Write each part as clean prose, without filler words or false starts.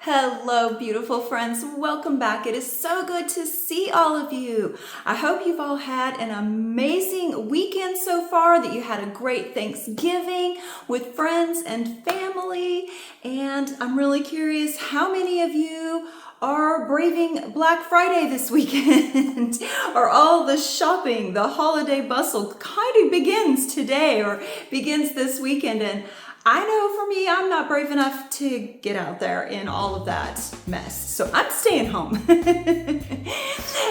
Hello, beautiful friends. Welcome back. It is so good to see all of you. I hope you've all had an amazing weekend so far, that you had a great Thanksgiving with friends and family. And I'm really curious how many of you are braving Black Friday this weekend. Or all the shopping, the holiday bustle kind of begins today or begins this weekend. And I know for me, I'm not brave enough to get out there in all of that mess. So I'm staying home.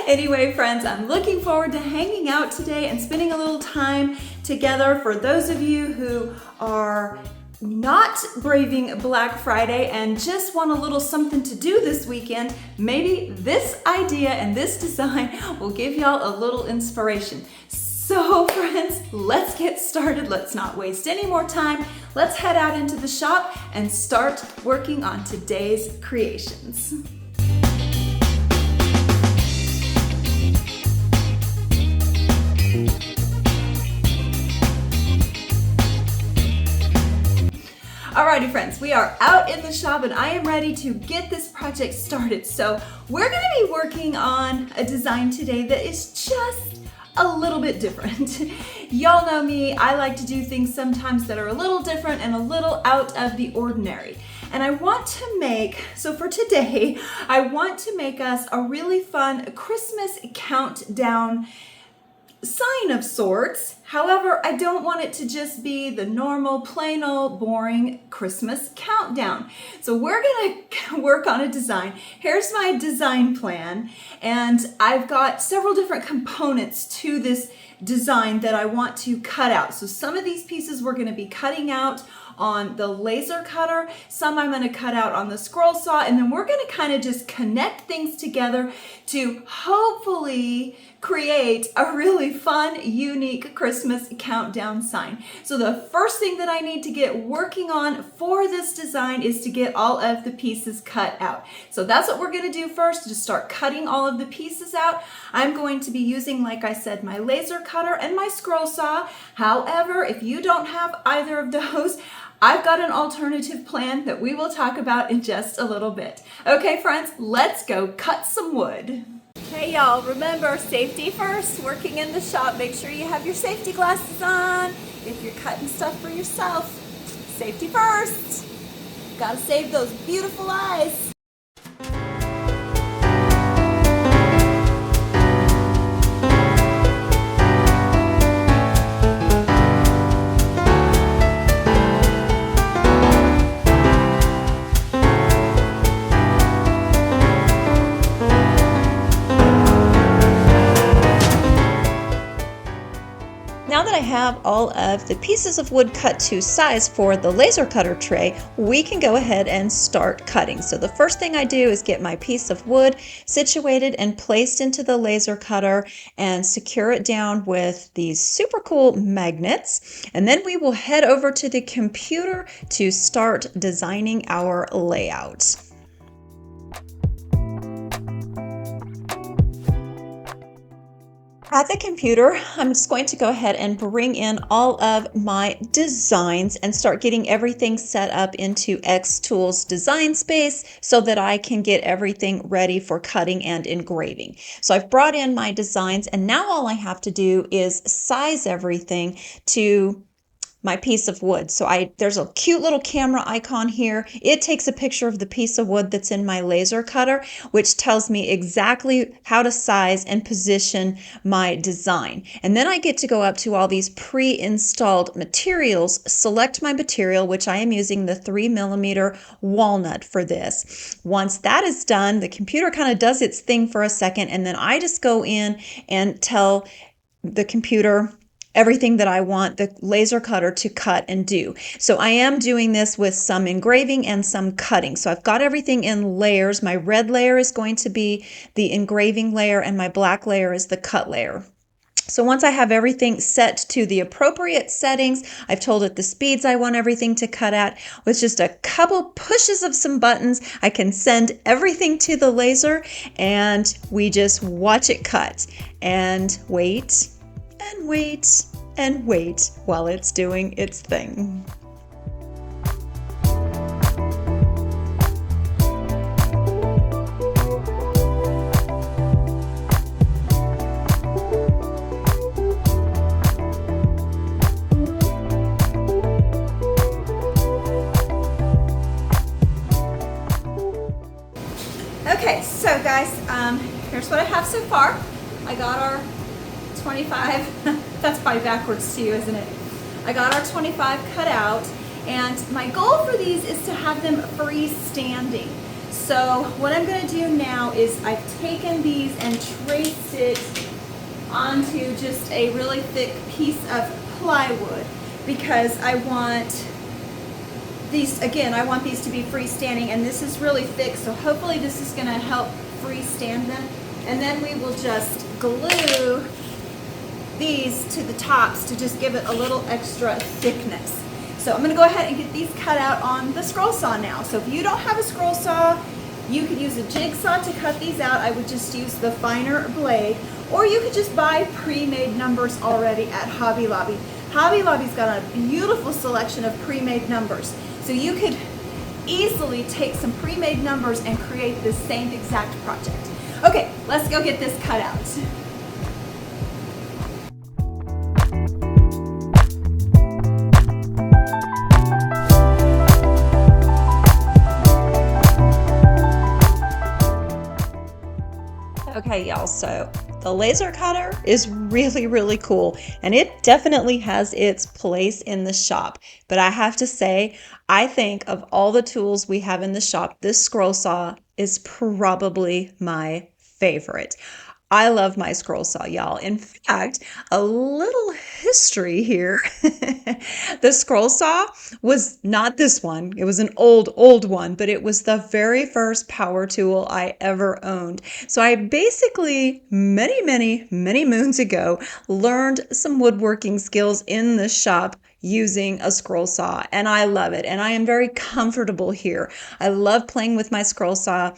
Anyway, friends, I'm looking forward to hanging out today and spending a little time together. For those of you who are not braving Black Friday and just want a little something to do this weekend, maybe this idea and this design will give y'all a little inspiration. So friends, let's get started. Let's not waste any more time. Let's head out into the shop and start working on today's creations. Alrighty friends, we are out in the shop and I am ready to get this project started. So we're going to be working on a design today that is just a little bit different. Y'all know me, I like to do things sometimes that are a little different and a little out of the ordinary. And I want to make, so for today, I want to make us a really fun Christmas countdown sign of sorts. However, I don't want it to just be the normal, plain old, boring Christmas countdown. So we're gonna work on a design. Here's my design plan, and I've got several different components to this design that I want to cut out. So some of these pieces we're gonna be cutting out on the laser cutter, some I'm going to cut out on the scroll saw, and then we're going to kind of just connect things together to hopefully create a really fun, unique Christmas countdown sign. So the first thing that I need to get working on for this design is to get all of the pieces cut out. So that's what we're going to do first, to start cutting all of the pieces out. I'm going to be using, like I said, my laser cutter and my scroll saw. However, if you don't have either of those, I've got an alternative plan that we will talk about in just a little bit. Okay, friends, let's go cut some wood. Hey y'all, remember, safety first. Working in the shop, make sure you have your safety glasses on. If you're cutting stuff for yourself, safety first. Gotta save those beautiful eyes. Now that I have all of the pieces of wood cut to size for the laser cutter tray, we can go ahead and start cutting. So the first thing I do is get my piece of wood situated and placed into the laser cutter and secure it down with these super cool magnets. And then we will head over to the computer to start designing our layout. At the computer, I'm just going to go ahead and bring in all of my designs and start getting everything set up into Xtools Design Space so that I can get everything ready for cutting and engraving. So I've brought in my designs, and now all I have to do is size everything to my piece of wood. So there's a cute little camera icon here. It takes a picture of the piece of wood that's in my laser cutter, which tells me exactly how to size and position my design. And then I get to go up to all these pre-installed materials, select my material, which I am using the 3mm walnut for this. Once that is done, the computer kind of does its thing for a second, and then I just go in and tell the computer everything that I want the laser cutter to cut and do. So I am doing this with some engraving and some cutting. So I've got everything in layers. My red layer is going to be the engraving layer, and my black layer is the cut layer. So once I have everything set to the appropriate settings, I've told it the speeds I want everything to cut at. With just a couple pushes of some buttons, I can send everything to the laser, and we just watch it cut and wait and wait and wait while it's doing its thing. Okay, so guys, here's what I have so far. I got our 25, that's probably backwards to you, isn't it? I got our 25 cut out, and my goal for these is to have them freestanding. So what I'm going to do now is I've taken these and traced it onto just a really thick piece of plywood because I want these, again, I want these to be freestanding, and this is really thick, so hopefully this is going to help freestand them. And then we will just glue these to the tops to just give it a little extra thickness. So I'm going to go ahead and get these cut out on the scroll saw now. So if you don't have a scroll saw, you could use a jigsaw to cut these out. I would just use the finer blade, or you could just buy pre-made numbers already at Hobby Lobby. Hobby Lobby's got a beautiful selection of pre-made numbers. So you could easily take some pre-made numbers and create the same exact project. Okay, let's go get this cut out. Okay, y'all, so the laser cutter is really, really cool, and it definitely has its place in the shop. But I have to say, I think of all the tools we have in the shop, this scroll saw is probably my favorite. I love my scroll saw, y'all. In fact, a little history here. The scroll saw was not this one. It was an old one, but it was the very first power tool I ever owned. So I basically, many moons ago, learned some woodworking skills in the shop using a scroll saw, and I love it, and I am very comfortable here. I love playing with my scroll saw.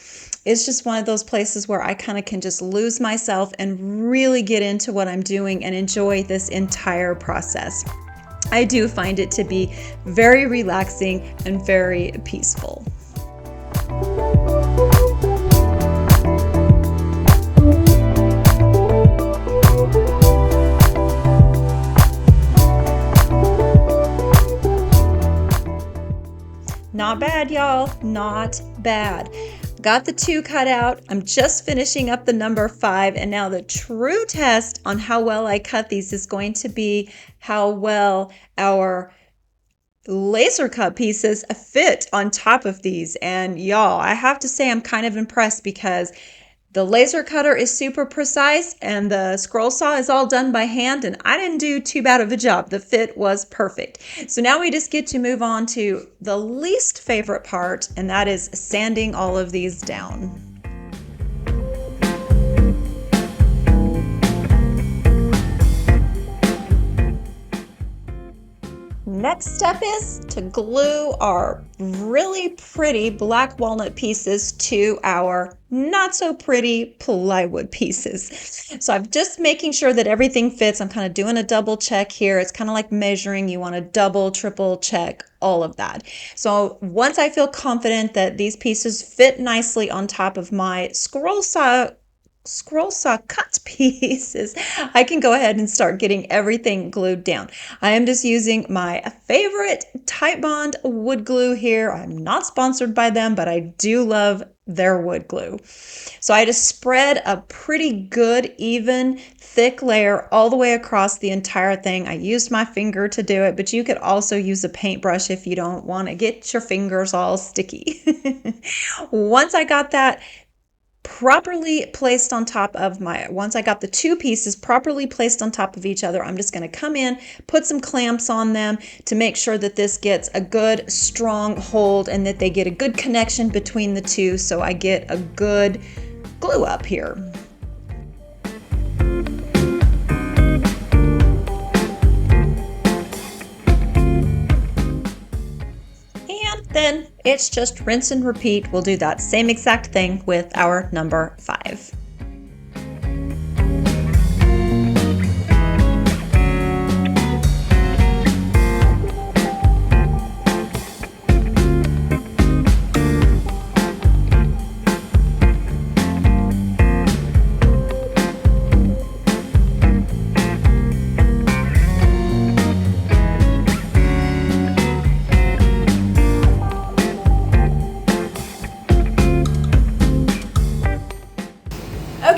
It's just one of those places where I kind of can just lose myself and really get into what I'm doing and enjoy this entire process. I do find it to be very relaxing and very peaceful. Not bad, y'all, not bad. Got the 2 cut out. I'm just finishing up the number 5, and now the true test on how well I cut these is going to be how well our laser cut pieces fit on top of these. And y'all, I have to say I'm kind of impressed because the laser cutter is super precise and the scroll saw is all done by hand, and I didn't do too bad of a job. The fit was perfect. So now we just get to move on to the least favorite part, and that is sanding all of these down. Next step is to glue our really pretty black walnut pieces to our not so pretty plywood pieces. So I'm just making sure that everything fits. I'm kind of doing a double check here. It's kind of like measuring. You want to double, triple check all of that. So once I feel confident that these pieces fit nicely on top of my scroll saw cut pieces, I can go ahead and start getting everything glued down. I am just using my favorite Titebond wood glue here. I'm not sponsored by them, but I do love their wood glue. So I just spread a pretty good, even, thick layer all the way across the entire thing. I used my finger to do it, but you could also use a paintbrush if you don't want to get your fingers all sticky. Once I got that properly placed on top of once I got the 2 pieces properly placed on top of each other, I'm just going to come in, put some clamps on them to make sure that this gets a good strong hold and that they get a good connection between the 2, so I get a good glue up here. Then it's just rinse and repeat. We'll do that same exact thing with our number 5.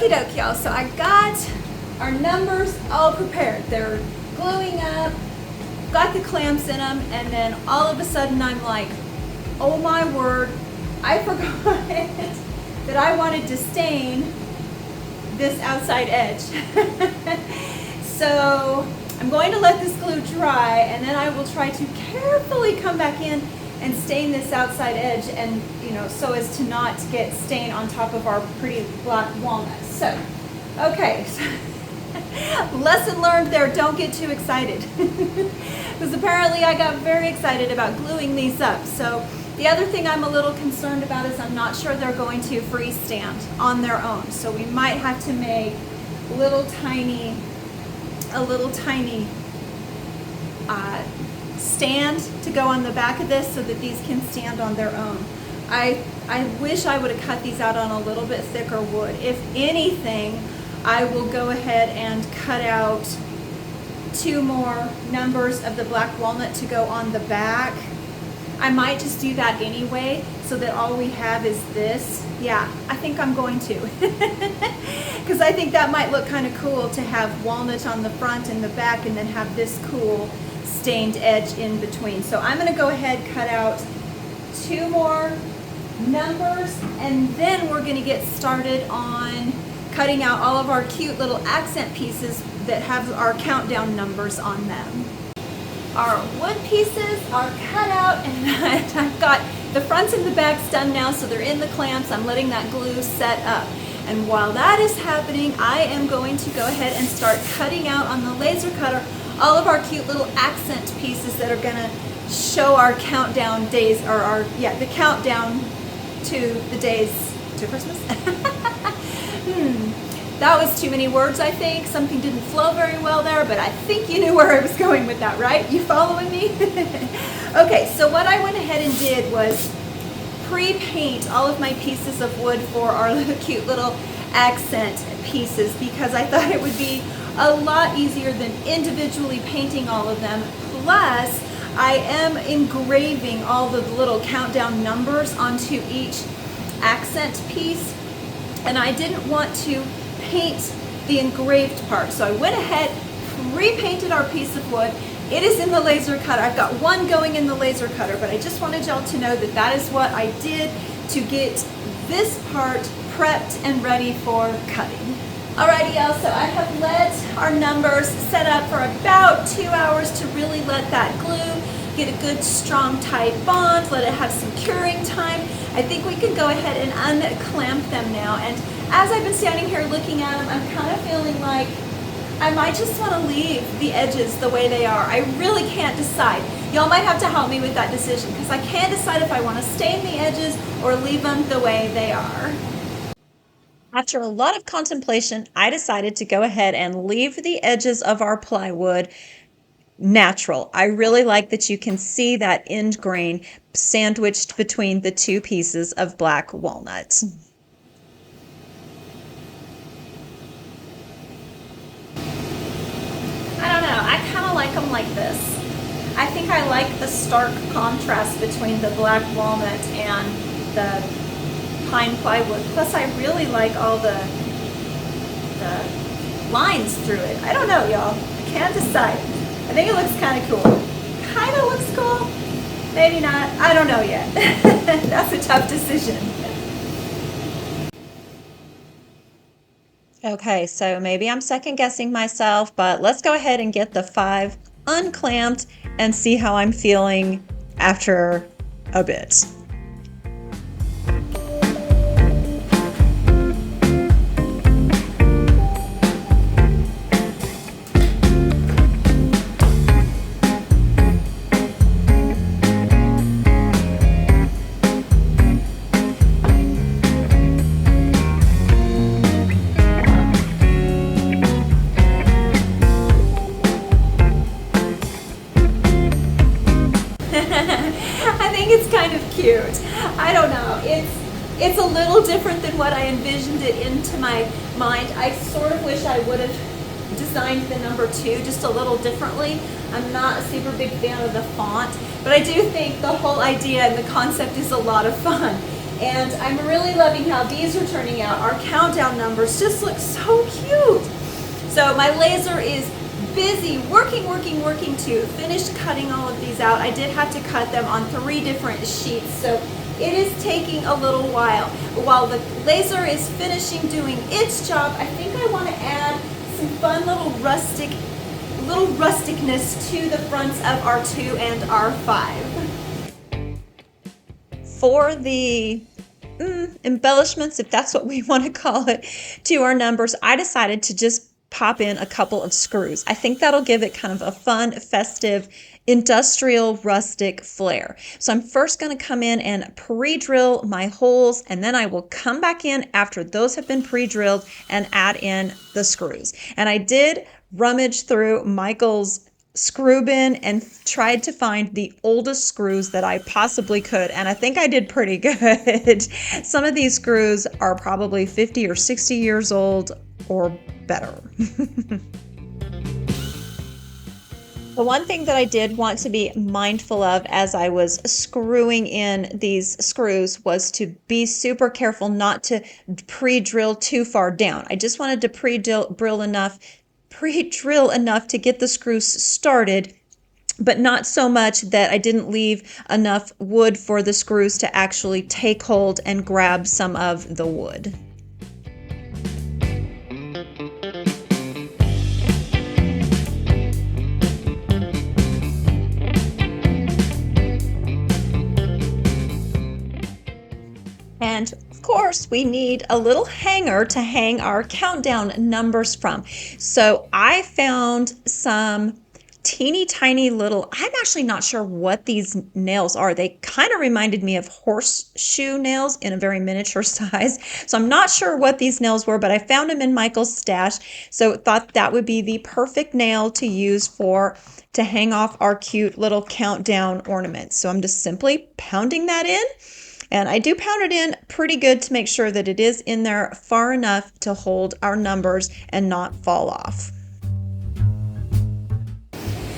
Okie doke, y'all. So I got our numbers all prepared. They're gluing up, got the clamps in them, and then all of a sudden I'm like, oh my word, I forgot that I wanted to stain this outside edge. So I'm going to let this glue dry, and then I will try to carefully come back in and stain this outside edge, and so as to not get stain on top of our pretty black walnuts. So, okay, lesson learned there, don't get too excited. Because apparently I got very excited about gluing these up. So the other thing I'm a little concerned about is I'm not sure they're going to freeze stand on their own. So we might have to make a little tiny stand to go on the back of this so that these can stand on their own. I wish I would have cut these out on a little bit thicker wood. If anything, I will go ahead and cut out 2 more numbers of the black walnut to go on the back. I might just do that anyway so that all we have is this. Yeah, I think I'm going to. Because I think that might look kind of cool to have walnut on the front and the back and then have this cool stained edge in between. So I'm going to go ahead, cut out 2 more numbers, and then we're going to get started on cutting out all of our cute little accent pieces that have our countdown numbers on them. Our wood pieces are cut out, and I've got the fronts and the backs done now, so they're in the clamps. I'm letting that glue set up. And while that is happening, I am going to go ahead and start cutting out on the laser cutter all of our cute little accent pieces that are going to show our countdown days, or the countdown to the days to Christmas. That was too many words, I think. Something didn't flow very well there, but I think you knew where I was going with that, right? You following me? Okay, so what I went ahead and did was pre-paint all of my pieces of wood for our cute little accent pieces, because I thought it would be a lot easier than individually painting all of them. Plus, I am engraving all the little countdown numbers onto each accent piece, and I didn't want to paint the engraved part. So I went ahead, pre-painted our piece of wood. It is in the laser cutter. I've got one going in the laser cutter, but I just wanted y'all to know that that is what I did to get this part prepped and ready for cutting. Alrighty, y'all, so I have let our numbers set up for about 2 hours to really let that glue get a good strong tight bond, let it have some curing time. I think we can go ahead and unclamp them now. And as I've been standing here looking at them, I'm kind of feeling like I might just want to leave the edges the way they are. I really can't decide. Y'all might have to help me with that decision, because I can't decide if I want to stain the edges or leave them the way they are. After a lot of contemplation, I decided to go ahead and leave the edges of our plywood natural. I really like that you can see that end grain sandwiched between the 2 pieces of black walnut. I don't know, I kind of like them like this. I think I like the stark contrast between the black walnut and the pine plywood. Plus I really like all the lines through it. I don't know, y'all. I can't decide. I think it looks kind of cool. Kind of looks cool. Maybe not. I don't know yet. That's a tough decision. Okay, so maybe I'm second guessing myself, but let's go ahead and get the 5 unclamped and see how I'm feeling after a bit. I think it's kind of cute. I don't know. It's a little different than what I envisioned it into my mind. I sort of wish I would have designed the number 2 just a little differently. I'm not a super big fan of the font, but I do think the whole idea and the concept is a lot of fun. And I'm really loving how these are turning out. Our countdown numbers just look so cute. So my laser is busy working to finish cutting all of these out. I did have to cut them on 3 different sheets, so it is taking a little while. But while the laser is finishing doing its job, I think I want to add some fun little rusticness to the fronts of our 2 and our 5. For the embellishments, if that's what we want to call it, to our numbers, I decided to just pop in a couple of screws. I think that'll give it kind of a fun, festive, industrial, rustic flair. So I'm first going to come in and pre-drill my holes, and then I will come back in after those have been pre-drilled and add in the screws. And I did rummage through Michael's screw bin and tried to find the oldest screws that I possibly could, and I think I did pretty good. Some of these screws are probably 50 or 60 years old or better. The one thing that I did want to be mindful of as I was screwing in these screws was to be super careful not to pre-drill too far down. I just wanted to pre-drill enough to get the screws started, but not so much that I didn't leave enough wood for the screws to actually take hold and grab some of the wood. And of course, we need a little hanger to hang our countdown numbers from. So I found some teeny tiny little, I'm actually not sure what these nails are. They kind of reminded me of horseshoe nails in a very miniature size. So I'm not sure what these nails were, but I found them in Michael's stash. So thought that would be the perfect nail to use to hang off our cute little countdown ornaments. So I'm just simply pounding that in. And I do pound it in pretty good to make sure that it is in there far enough to hold our numbers and not fall off.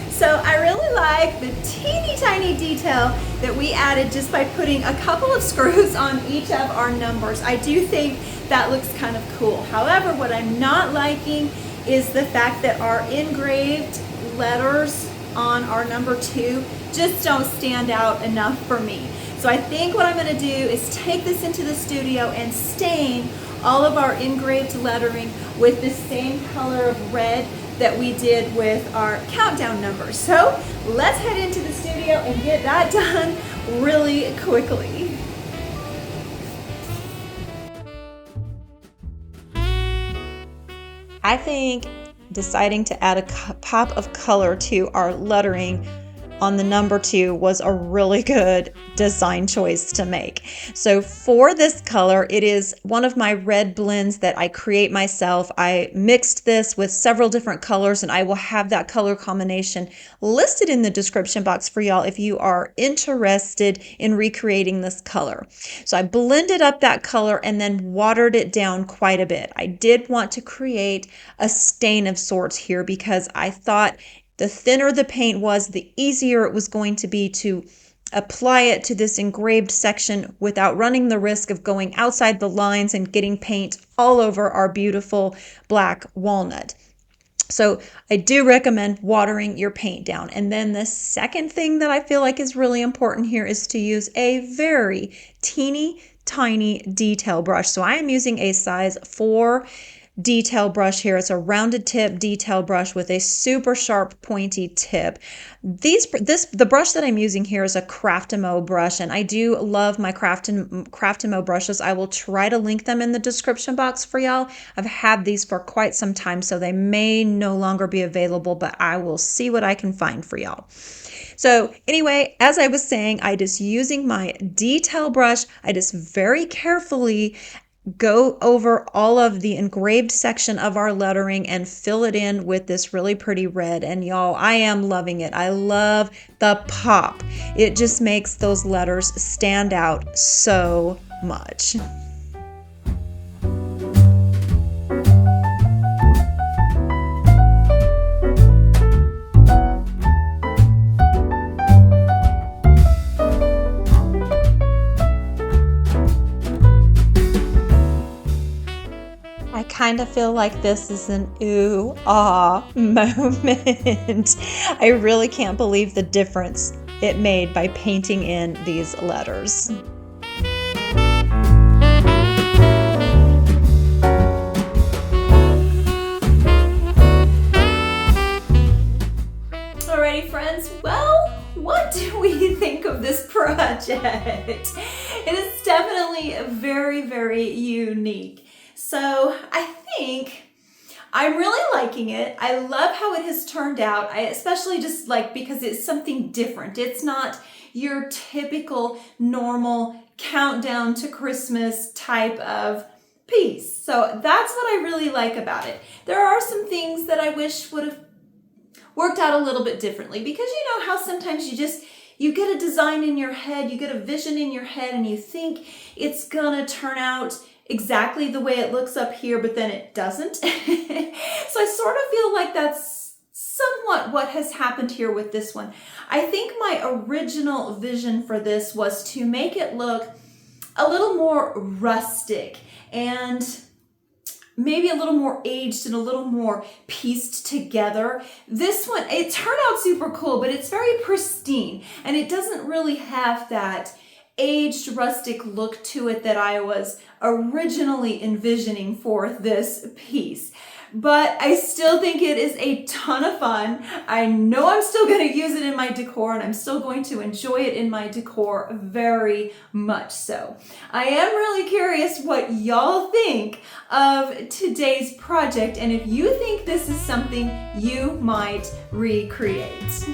So I really like the teeny tiny detail that we added just by putting a couple of screws on each of our numbers. I do think that looks kind of cool. However, what I'm not liking is the fact that our engraved letters on our number 2 just don't stand out enough for me. So I think what I'm going to do is take this into the studio and stain all of our engraved lettering with the same color of red that we did with our countdown numbers. So let's head into the studio and get that done really quickly. I think deciding to add a pop of color to our lettering on the number 2 was a really good design choice to make. So for this color, it is one of my red blends that I create myself. I mixed this with several different colors, and I will have that color combination listed in the description box for y'all if you are interested in recreating this color. So I blended up that color and then watered it down quite a bit. I did want to create a stain of sorts here because I thought the thinner the paint was, the easier it was going to be to apply it to this engraved section without running the risk of going outside the lines and getting paint all over our beautiful black walnut. So I do recommend watering your paint down. And then the second thing that I feel like is really important here is to use a very teeny tiny detail brush. So I am using a size 4 detail brush here. It's a rounded tip detail brush with a super sharp pointy tip. The brush that I'm using here is a Craftimo brush, and I do love my Craftimo brushes. I will try to link them in the description box for y'all. I've had these for quite some time, so they may no longer be available, but I will see what I can find for y'all. So anyway, as I was saying, I just using my detail brush, I just very carefully go over all of the engraved section of our lettering and fill it in with this really pretty red. And y'all, I am loving it. I love the pop. It just makes those letters stand out so much. kind of feel like this is an ooh-ah moment. I really can't believe the difference it made by painting in these letters. Alrighty friends, well, what do we think of this project? It is definitely very, very unique. So I think I'm really liking it. I love how it has turned out. I especially just like because it's something different. It's not your typical normal countdown to Christmas type of piece. So that's what I really like about it. There are some things that I wish would have worked out a little bit differently, because you know how sometimes you get a design in your head, you get a vision in your head, and you think it's gonna turn out exactly the way it looks up here, but then it doesn't. So I sort of feel like that's somewhat what has happened here with this one. I think my original vision for this was to make it look a little more rustic and maybe a little more aged and a little more pieced together. This one, it turned out super cool, but it's very pristine and it doesn't really have that aged rustic look to it that I was originally envisioning for this piece. But I still think it is a ton of fun. I know I'm still going to use it in my decor, and I'm still going to enjoy it in my decor very much so. I am really curious what y'all think of today's project, and if you think this is something you might recreate.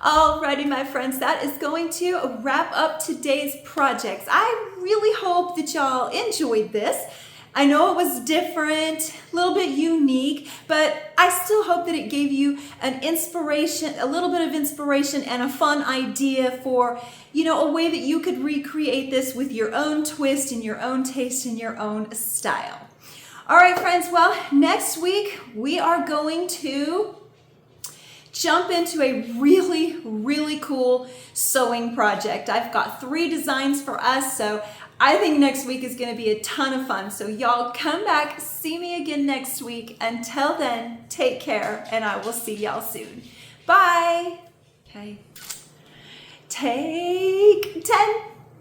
Alrighty, my friends, that is going to wrap up today's projects. I really hope that y'all enjoyed this. I know it was different, a little bit unique, but I still hope that it gave you an inspiration, a little bit of inspiration and a fun idea for, you know, a way that you could recreate this with your own twist and your own taste and your own style. All right, friends, well, next week we are going to jump into a really, really cool sewing project. I've got 3 designs for us, so I think next week is going to be a ton of fun. So y'all come back, see me again next week. Until then, take care, and I will see y'all soon. Bye. Okay. Take 10.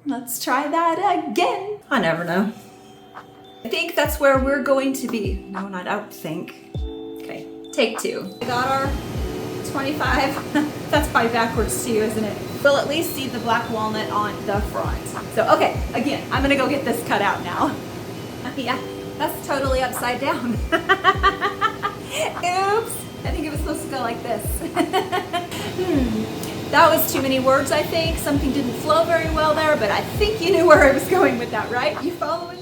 Let's try that again. I never know. I think that's where we're going to be. No, not I don't think. Okay, take 2. We got our 25. That's probably backwards to you, isn't it? We'll at least see the black walnut on the front. So, okay, again, I'm gonna go get this cut out now. Yeah, that's totally upside down. Oops, I think it was supposed to go like this. That was too many words, I think. Something didn't flow very well there, but I think you knew where I was going with that, right? You following?